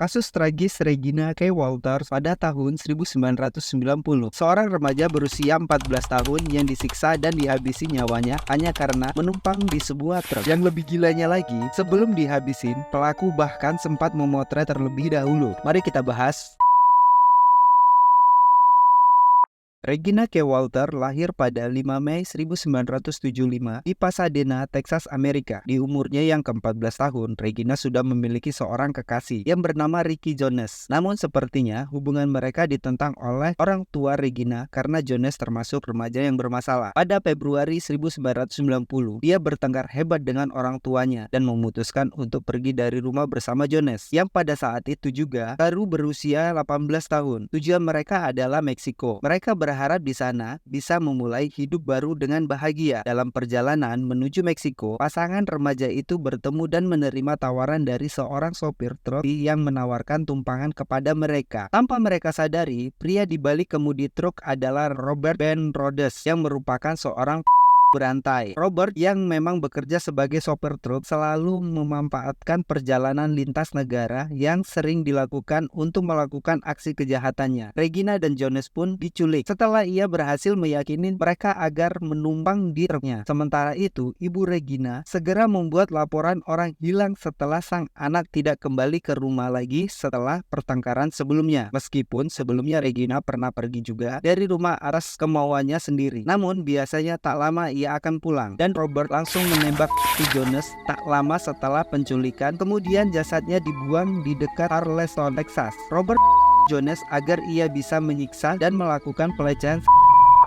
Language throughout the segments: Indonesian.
Kasus tragis Regina K. Walters pada tahun 1990. Seorang remaja berusia 14 tahun yang disiksa dan dihabisi nyawanya hanya karena menumpang di sebuah truk. Yang lebih gilanya lagi, sebelum dihabisin, pelaku bahkan sempat memotret terlebih dahulu. Mari kita bahas. Regina K. Walters lahir pada 5 Mei 1975 di Pasadena, Texas, Amerika. Di umurnya yang ke-14 tahun, Regina sudah memiliki seorang kekasih yang bernama Ricky Jones. Namun sepertinya hubungan mereka ditentang oleh orang tua Regina karena Jones termasuk remaja yang bermasalah. Pada Februari 1990, dia bertengkar hebat dengan orang tuanya dan memutuskan untuk pergi dari rumah bersama Jones, yang pada saat itu juga baru berusia 18 tahun. Tujuan mereka adalah Meksiko. Mereka berharap di sana bisa memulai hidup baru dengan bahagia. Dalam perjalanan menuju Meksiko, pasangan remaja itu bertemu dan menerima tawaran dari seorang sopir truk yang menawarkan tumpangan kepada mereka. Tanpa mereka sadari, pria di balik kemudi truk adalah Robert Ben Rhodes yang merupakan seorang berantai. Robert yang memang bekerja sebagai sopir truk selalu memanfaatkan perjalanan lintas negara yang sering dilakukan untuk melakukan aksi kejahatannya. Regina dan Jones pun diculik setelah ia berhasil meyakini mereka agar menumpang di truknya. Sementara itu, ibu Regina segera membuat laporan orang hilang setelah sang anak tidak kembali ke rumah lagi setelah pertengkaran sebelumnya. Meskipun sebelumnya Regina pernah pergi juga dari rumah atas kemauannya sendiri. Namun biasanya tak lama ia akan pulang dan Robert langsung menembak Jones tak lama setelah penculikan. Kemudian jasadnya dibuang di dekat Arleston, Texas. Robert Jones agar ia bisa menyiksa dan melakukan pelecehan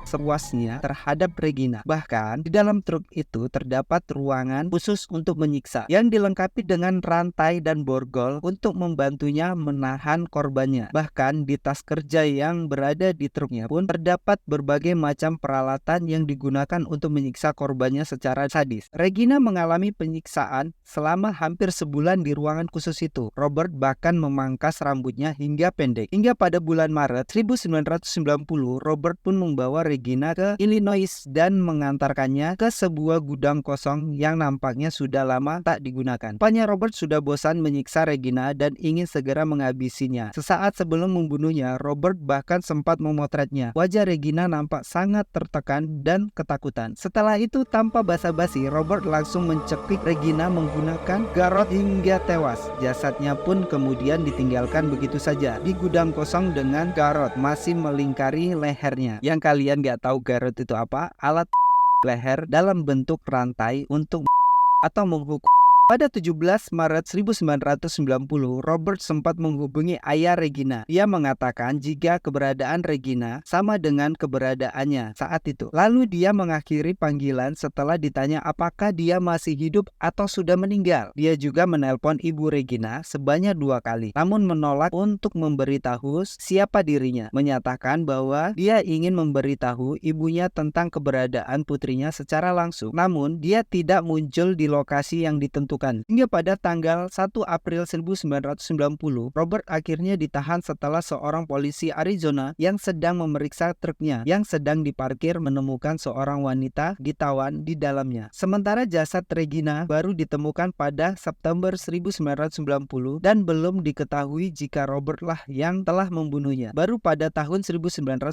sepuasnya terhadap Regina. Bahkan di dalam truk itu terdapat ruangan khusus untuk menyiksa yang dilengkapi dengan rantai dan borgol untuk membantunya menahan korbannya. Bahkan di tas kerja yang berada di truknya pun terdapat berbagai macam peralatan yang digunakan untuk menyiksa korbannya secara sadis. Regina mengalami penyiksaan selama hampir sebulan di ruangan khusus itu. Robert bahkan memangkas rambutnya hingga pendek. Hingga pada bulan Maret 1990, Robert pun membawa Regina ke Illinois dan mengantarkannya ke sebuah gudang kosong yang nampaknya sudah lama tak digunakan. Rupanya Robert sudah bosan menyiksa Regina dan ingin segera menghabisinya. Sesaat sebelum membunuhnya, Robert bahkan sempat memotretnya. Wajah Regina nampak sangat tertekan dan ketakutan. Setelah itu, tanpa basa-basi, Robert langsung mencekik Regina menggunakan garrot hingga tewas. Jasadnya pun kemudian ditinggalkan begitu saja di gudang kosong dengan garrot masih melingkari lehernya. Yang kalian gak tahu garrot itu apa? Alat leher dalam bentuk rantai untuk atau menghukum. Pada 17 Maret 1990, Robert sempat menghubungi ayah Regina. Dia mengatakan jika keberadaan Regina sama dengan keberadaannya saat itu. Lalu dia mengakhiri panggilan setelah ditanya apakah dia masih hidup atau sudah meninggal. Dia juga menelpon ibu Regina sebanyak 2 kali, namun menolak untuk memberitahu siapa dirinya. Menyatakan bahwa dia ingin memberitahu ibunya tentang keberadaan putrinya secara langsung. Namun dia tidak muncul di lokasi yang ditentukan. Hingga pada tanggal 1 April 1990, Robert akhirnya ditahan setelah seorang polisi Arizona yang sedang memeriksa truknya yang sedang diparkir menemukan seorang wanita ditawan di dalamnya. Sementara jasad Regina baru ditemukan pada September 1990 dan belum diketahui jika Robert lah yang telah membunuhnya. Baru pada tahun 1994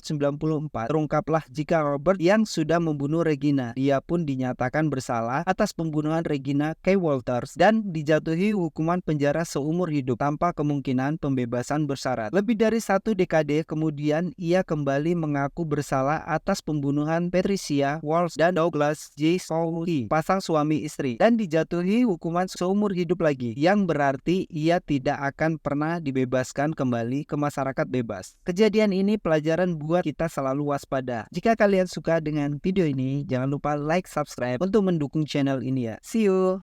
terungkaplah jika Robert yang sudah membunuh Regina. Dia pun dinyatakan bersalah atas pembunuhan Regina K. Walters dan dijatuhi hukuman penjara seumur hidup tanpa kemungkinan pembebasan bersyarat. Lebih dari 1 dekade kemudian, ia kembali mengaku bersalah atas pembunuhan Patricia Walsh dan Douglas J. Sowley, pasang suami istri, dan dijatuhi hukuman seumur hidup lagi, yang berarti ia tidak akan pernah dibebaskan kembali ke masyarakat bebas. Kejadian ini pelajaran buat kita selalu waspada. Jika kalian suka dengan video ini, jangan lupa like, subscribe untuk mendukung channel ini ya. See you!